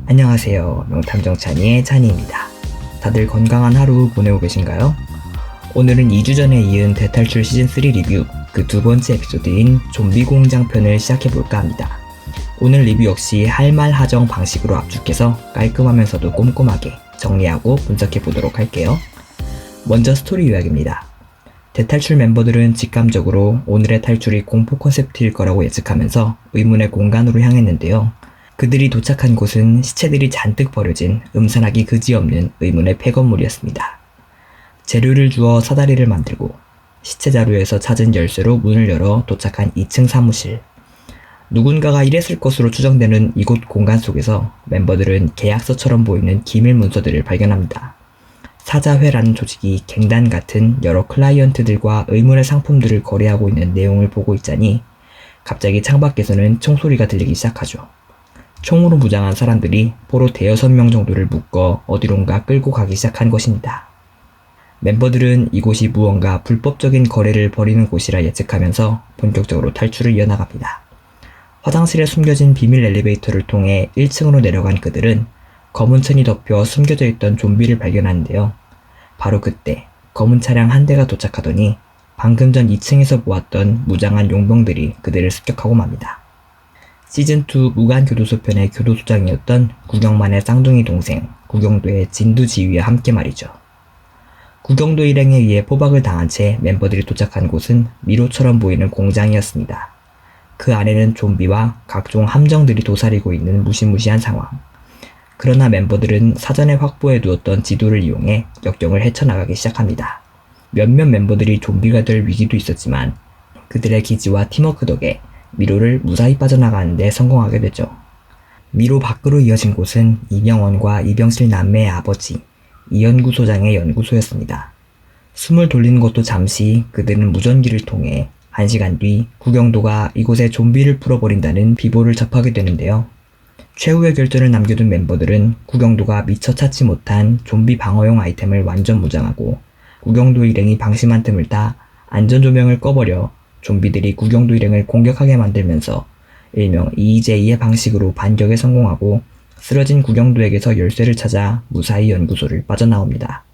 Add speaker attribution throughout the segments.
Speaker 1: 안녕하세요. 명탐정찬이의 찬이입니다. 다들 건강한 하루 보내고 계신가요? 오늘은 2주 전에 이은 대탈출 시즌3 리뷰 그 두 번째 에피소드인 좀비 공장 편을 시작해볼까 합니다. 오늘 리뷰 역시 할말하정 방식으로 압축해서 깔끔하면서도 꼼꼼하게 정리하고 분석해보도록 할게요. 먼저 스토리 요약입니다. 대탈출 멤버들은 직감적으로 오늘의 탈출이 공포 컨셉트일 거라고 예측하면서 의문의 공간으로 향했는데요. 그들이 도착한 곳은 시체들이 잔뜩 버려진 음산하기 그지없는 의문의 폐건물이었습니다. 재료를 주어 사다리를 만들고 시체 자루에서 찾은 열쇠로 문을 열어 도착한 2층 사무실. 누군가가 일했을 것으로 추정되는 이곳 공간 속에서 멤버들은 계약서처럼 보이는 기밀 문서들을 발견합니다. 사자회라는 조직이 갱단 같은 여러 클라이언트들과 의문의 상품들을 거래하고 있는 내용을 보고 있자니 갑자기 창밖에서는 총소리가 들리기 시작하죠. 총으로 무장한 사람들이 포로 대여섯 명 정도를 묶어 어디론가 끌고 가기 시작한 것입니다. 멤버들은 이곳이 무언가 불법적인 거래를 벌이는 곳이라 예측하면서 본격적으로 탈출을 이어나갑니다. 화장실에 숨겨진 비밀 엘리베이터를 통해 1층으로 내려간 그들은 검은 천이 덮여 숨겨져 있던 좀비를 발견하는데요. 바로 그때 검은 차량 한 대가 도착하더니 방금 전 2층에서 보았던 무장한 용병들이 그들을 습격하고 맙니다. 시즌2 무간교도소 편의 교도소장이었던 구경만의 쌍둥이 동생 구경도의 진두지휘와 함께 말이죠. 구경도 일행에 의해 포박을 당한 채 멤버들이 도착한 곳은 미로처럼 보이는 공장이었습니다. 그 안에는 좀비와 각종 함정들이 도사리고 있는 무시무시한 상황. 그러나 멤버들은 사전에 확보해 두었던 지도를 이용해 역경을 헤쳐나가기 시작합니다. 몇몇 멤버들이 좀비가 될 위기도 있었지만 그들의 기지와 팀워크 덕에 미로를 무사히 빠져나가는 데 성공하게 되죠. 미로 밖으로 이어진 곳은 이병헌과 이병실 남매의 아버지 이연구 소장의 연구소였습니다. 숨을 돌리는 것도 잠시 그들은 무전기를 통해 1시간 뒤 구경도가 이곳에 좀비를 풀어버린다는 비보를 접하게 되는데요. 최후의 결전을 남겨둔 멤버들은 구경도가 미처 찾지 못한 좀비 방어용 아이템을 완전 무장하고 구경도 일행이 방심한 틈을 타 안전조명을 꺼버려 좀비들이 구경도 일행을 공격하게 만들면서 일명 EJ의 방식으로 반격에 성공하고 쓰러진 구경도에게서 열쇠를 찾아 무사히 연구소를 빠져나옵니다.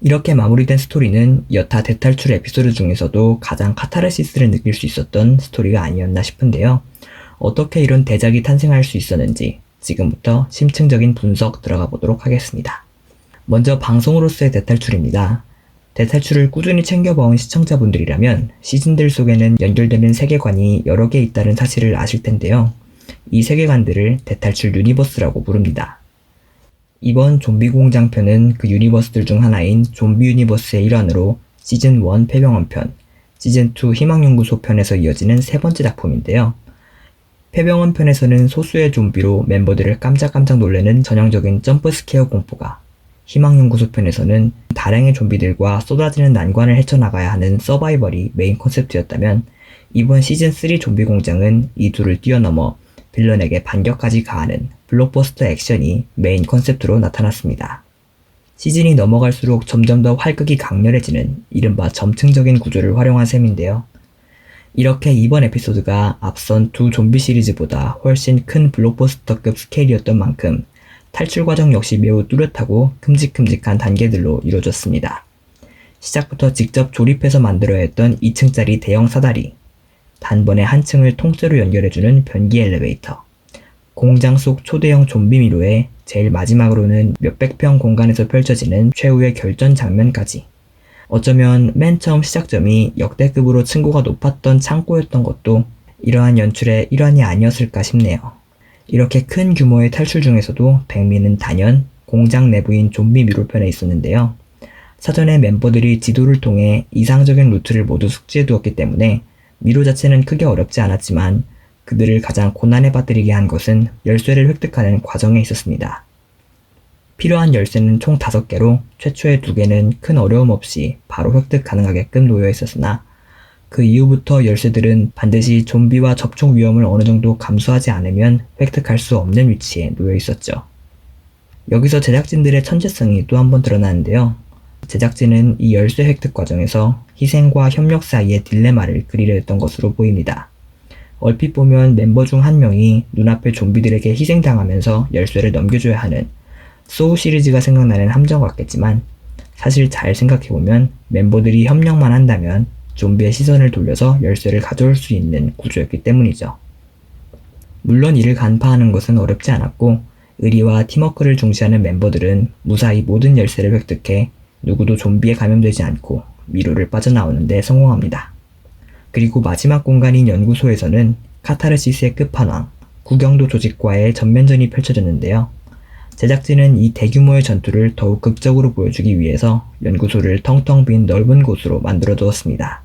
Speaker 1: 이렇게 마무리된 스토리는 여타 대탈출 에피소드 중에서도 가장 카타르시스를 느낄 수 있었던 스토리가 아니었나 싶은데요. 어떻게 이런 대작이 탄생할 수 있었는지 지금부터 심층적인 분석 들어가 보도록 하겠습니다. 먼저 방송으로서의 대탈출입니다. 대탈출을 꾸준히 챙겨봐온 시청자분들이라면 시즌들 속에는 연결되는 세계관이 여러 개 있다는 사실을 아실 텐데요. 이 세계관들을 대탈출 유니버스라고 부릅니다. 이번 좀비 공장 편은 그 유니버스들 중 하나인 좀비 유니버스의 일환으로 시즌1 폐병원 편, 시즌2 희망연구소 편에서 이어지는 세 번째 작품인데요. 폐병원 편에서는 소수의 좀비로 멤버들을 깜짝깜짝 놀래는 전형적인 점프스케어 공포가, 희망연구소 편에서는 다량의 좀비들과 쏟아지는 난관을 헤쳐나가야 하는 서바이벌이 메인 컨셉트였다면 이번 시즌3 좀비 공장은 이 둘을 뛰어넘어 빌런에게 반격까지 가하는 블록버스터 액션이 메인 컨셉트로 나타났습니다. 시즌이 넘어갈수록 점점 더 활극이 강렬해지는 이른바 점층적인 구조를 활용한 셈인데요. 이렇게 이번 에피소드가 앞선 두 좀비 시리즈보다 훨씬 큰 블록버스터급 스케일이었던 만큼 탈출 과정 역시 매우 뚜렷하고 큼직큼직한 단계들로 이루어졌습니다. 시작부터 직접 조립해서 만들어야 했던 2층짜리 대형 사다리, 단번에 한 층을 통째로 연결해주는 변기 엘리베이터, 공장 속 초대형 좀비 미로에 제일 마지막으로는 몇백 평 공간에서 펼쳐지는 최후의 결전 장면까지. 어쩌면 맨 처음 시작점이 역대급으로 층고가 높았던 창고였던 것도 이러한 연출의 일환이 아니었을까 싶네요. 이렇게 큰 규모의 탈출 중에서도 백미는 단연 공장 내부인 좀비 미로편에 있었는데요. 사전에 멤버들이 지도를 통해 이상적인 루트를 모두 숙지해두었기 때문에 미로 자체는 크게 어렵지 않았지만 그들을 가장 고난에 빠뜨리게 한 것은 열쇠를 획득하는 과정에 있었습니다. 필요한 열쇠는 총 5개로 최초의 2개는 큰 어려움 없이 바로 획득 가능하게끔 놓여 있었으나 그 이후부터 열쇠들은 반드시 좀비와 접촉 위험을 어느 정도 감수하지 않으면 획득할 수 없는 위치에 놓여 있었죠. 여기서 제작진들의 천재성이 또 한 번 드러나는데요. 제작진은 이 열쇠 획득 과정에서 희생과 협력 사이의 딜레마를 그리려 했던 것으로 보입니다. 얼핏 보면 멤버 중 한 명이 눈앞의 좀비들에게 희생당하면서 열쇠를 넘겨줘야 하는 소우 시리즈가 생각나는 함정 같겠지만, 사실 잘 생각해보면 멤버들이 협력만 한다면 좀비의 시선을 돌려서 열쇠를 가져올 수 있는 구조였기 때문이죠. 물론 이를 간파하는 것은 어렵지 않았고, 의리와 팀워크를 중시하는 멤버들은 무사히 모든 열쇠를 획득해 누구도 좀비에 감염되지 않고 미로를 빠져나오는 데 성공합니다. 그리고 마지막 공간인 연구소에서는 카타르시스의 끝판왕, 구경도 조직과의 전면전이 펼쳐졌는데요. 제작진은 이 대규모의 전투를 더욱 극적으로 보여주기 위해서 연구소를 텅텅 빈 넓은 곳으로 만들어 두었습니다.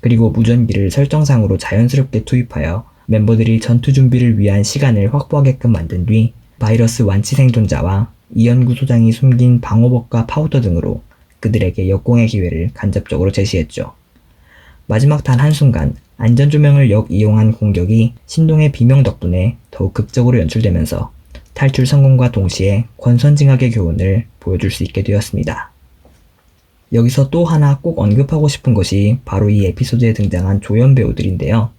Speaker 1: 그리고 무전기를 설정상으로 자연스럽게 투입하여 멤버들이 전투 준비를 위한 시간을 확보하게끔 만든 뒤 바이러스 완치 생존자와 이 연구소장이 숨긴 방호복과 파우더 등으로 그들에게 역공의 기회를 간접적으로 제시했죠. 마지막 단 한순간 안전조명을 역이용한 공격이 신동의 비명 덕분에 더욱 극적으로 연출되면서 탈출 성공과 동시에 권선징악의 교훈을 보여줄 수 있게 되었습니다. 여기서 또 하나 꼭 언급하고 싶은 것이 바로 이 에피소드에 등장한 조연 배우들인데요.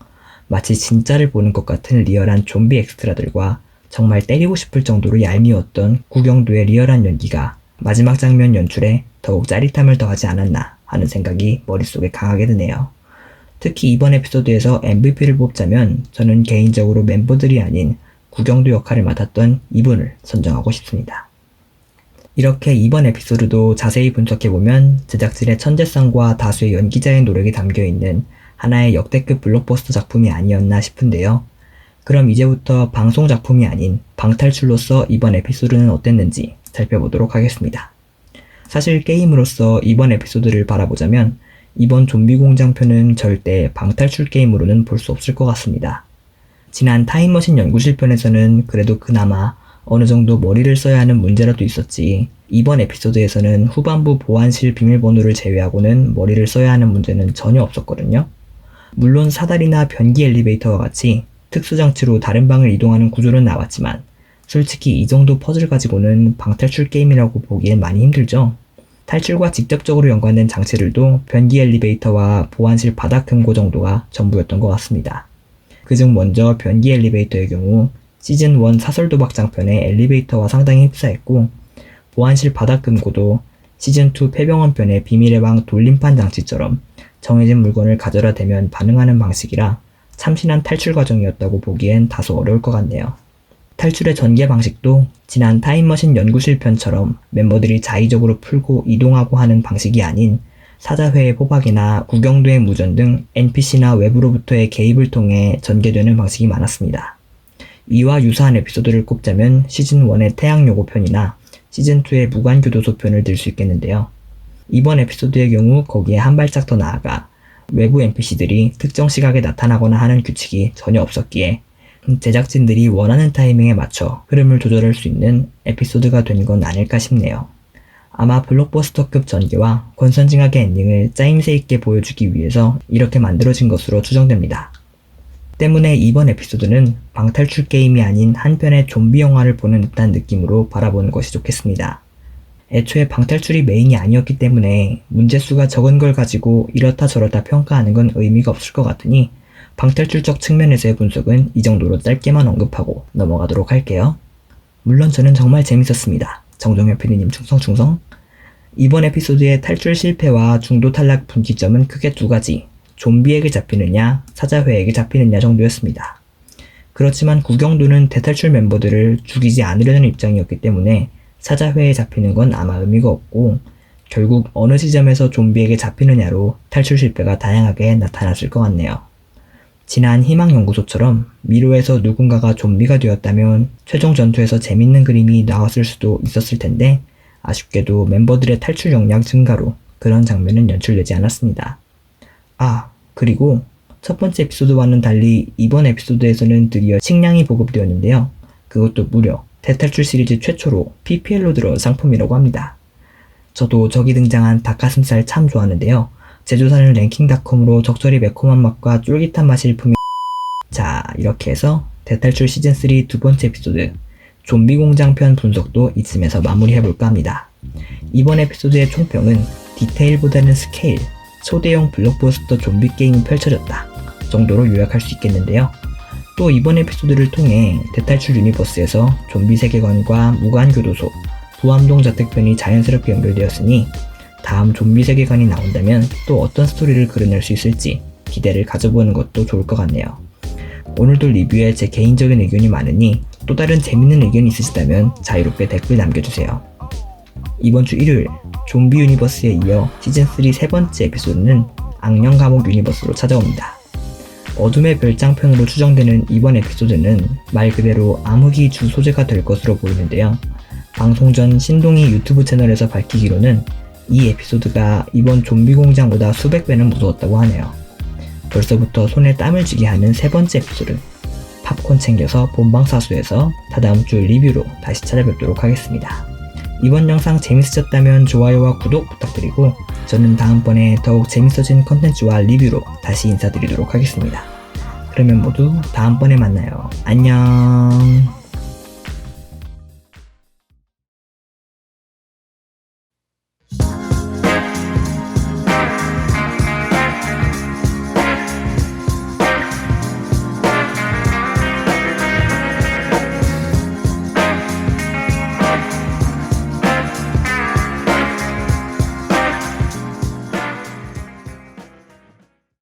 Speaker 1: 마치 진짜를 보는 것 같은 리얼한 좀비 엑스트라들과 정말 때리고 싶을 정도로 얄미웠던 구경도의 리얼한 연기가 마지막 장면 연출에 더욱 짜릿함을 더하지 않았나 하는 생각이 머릿속에 강하게 드네요. 특히 이번 에피소드에서 MVP를 뽑자면 저는 개인적으로 멤버들이 아닌 구경도 역할을 맡았던 이분을 선정하고 싶습니다. 이렇게 이번 에피소드도 자세히 분석해보면 제작진의 천재성과 다수의 연기자의 노력이 담겨있는 하나의 역대급 블록버스터 작품이 아니었나 싶은데요. 그럼 이제부터 방송 작품이 아닌 방탈출로서 이번 에피소드는 어땠는지 살펴보도록 하겠습니다. 사실 게임으로서 이번 에피소드를 바라보자면 이번 좀비 공장 편은 절대 방탈출 게임으로는 볼 수 없을 것 같습니다. 지난 타임머신 연구실 편에서는 그래도 그나마 어느 정도 머리를 써야 하는 문제라도 있었지, 이번 에피소드에서는 후반부 보안실 비밀번호를 제외하고는 머리를 써야 하는 문제는 전혀 없었거든요. 물론 사다리나 변기 엘리베이터와 같이 특수장치로 다른 방을 이동하는 구조는 나왔지만 솔직히 이 정도 퍼즐 가지고는 방탈출 게임이라고 보기엔 많이 힘들죠. 탈출과 직접적으로 연관된 장치들도 변기 엘리베이터와 보안실 바닥 금고 정도가 전부였던 것 같습니다. 그중 먼저 변기 엘리베이터의 경우 시즌1 사설도박 장편의 엘리베이터와 상당히 흡사했고, 보안실 바닥 금고도 시즌2 폐병원 편의 비밀의 방 돌림판 장치처럼 정해진 물건을 가져다 대면 반응하는 방식이라 참신한 탈출 과정이었다고 보기엔 다소 어려울 것 같네요. 탈출의 전개 방식도 지난 타임머신 연구실 편처럼 멤버들이 자의적으로 풀고 이동하고 하는 방식이 아닌 사자회의 포박이나 구경도의 무전 등 NPC나 외부로부터의 개입을 통해 전개되는 방식이 많았습니다. 이와 유사한 에피소드를 꼽자면 시즌1의 태양요고 편이나 시즌2의 무관교도소 편을 들 수 있겠는데요. 이번 에피소드의 경우 거기에 한 발짝 더 나아가 외부 NPC들이 특정 시각에 나타나거나 하는 규칙이 전혀 없었기에 제작진들이 원하는 타이밍에 맞춰 흐름을 조절할 수 있는 에피소드가 된 건 아닐까 싶네요. 아마 블록버스터급 전개와 권선징악의 엔딩을 짜임새 있게 보여주기 위해서 이렇게 만들어진 것으로 추정됩니다. 때문에 이번 에피소드는 방탈출 게임이 아닌 한편의 좀비 영화를 보는 듯한 느낌으로 바라보는 것이 좋겠습니다. 애초에 방탈출이 메인이 아니었기 때문에 문제수가 적은 걸 가지고 이렇다 저렇다 평가하는 건 의미가 없을 것 같으니 방탈출적 측면에서의 분석은 이 정도로 짧게만 언급하고 넘어가도록 할게요. 물론 저는 정말 재밌었습니다. 정정현 PD님 충성. 이번 에피소드의 탈출 실패와 중도 탈락 분기점은 크게 두 가지, 좀비에게 잡히느냐, 사자회에게 잡히느냐 정도였습니다. 그렇지만 구경도는 대탈출 멤버들을 죽이지 않으려는 입장이었기 때문에 사자회에 잡히는 건 아마 의미가 없고, 결국 어느 지점에서 좀비에게 잡히느냐로 탈출 실패가 다양하게 나타났을 것 같네요. 지난 희망연구소처럼 미로에서 누군가가 좀비가 되었다면 최종 전투에서 재밌는 그림이 나왔을 수도 있었을 텐데, 아쉽게도 멤버들의 탈출 역량 증가로 그런 장면은 연출되지 않았습니다. 그리고 첫 번째 에피소드와는 달리 이번 에피소드에서는 드디어 식량이 보급되었는데요. 그것도 무려 대탈출 시리즈 최초로 PPL로 들어온 상품이라고 합니다. 저도 저기 등장한 닭가슴살 참 좋아하는데요. 제조사는 랭킹닷컴으로 적절히 매콤한 맛과 쫄깃한 맛이 일품이. 자, 이렇게 해서 대탈출 시즌3 두 번째 에피소드 좀비 공장 편 분석도 이쯤에서 마무리해볼까 합니다. 이번 에피소드의 총평은 디테일보다는 스케일, 초대형 블록버스터 좀비 게임이 펼쳐졌다 정도로 요약할 수 있겠는데요. 또 이번 에피소드를 통해 대탈출 유니버스에서 좀비 세계관과 무관교도소, 부암동 저택편이 자연스럽게 연결되었으니 다음 좀비 세계관이 나온다면 또 어떤 스토리를 그려낼 수 있을지 기대를 가져보는 것도 좋을 것 같네요. 오늘도 리뷰에 제 개인적인 의견이 많으니 또 다른 재밌는 의견이 있으시다면 자유롭게 댓글 남겨주세요. 이번 주 일요일 좀비 유니버스에 이어 시즌3 세 번째 에피소드는 악령 감옥 유니버스로 찾아옵니다. 어둠의 별장편으로 추정되는 이번 에피소드는 말 그대로 암흑이 주 소재가 될 것으로 보이는데요. 방송 전 신동이 유튜브 채널에서 밝히기로는 이 에피소드가 이번 좀비 공장보다 수백 배는 무서웠다고 하네요. 벌써부터 손에 땀을 쥐게 하는 세 번째 에피소드. 팝콘 챙겨서 본방사수에서 다다음 주 리뷰로 다시 찾아뵙도록 하겠습니다. 이번 영상 재밌으셨다면 좋아요와 구독 부탁드리고 저는 다음번에 더욱 재밌어진 컨텐츠와 리뷰로 다시 인사드리도록 하겠습니다. 그러면 모두 다음번에 만나요. 안녕.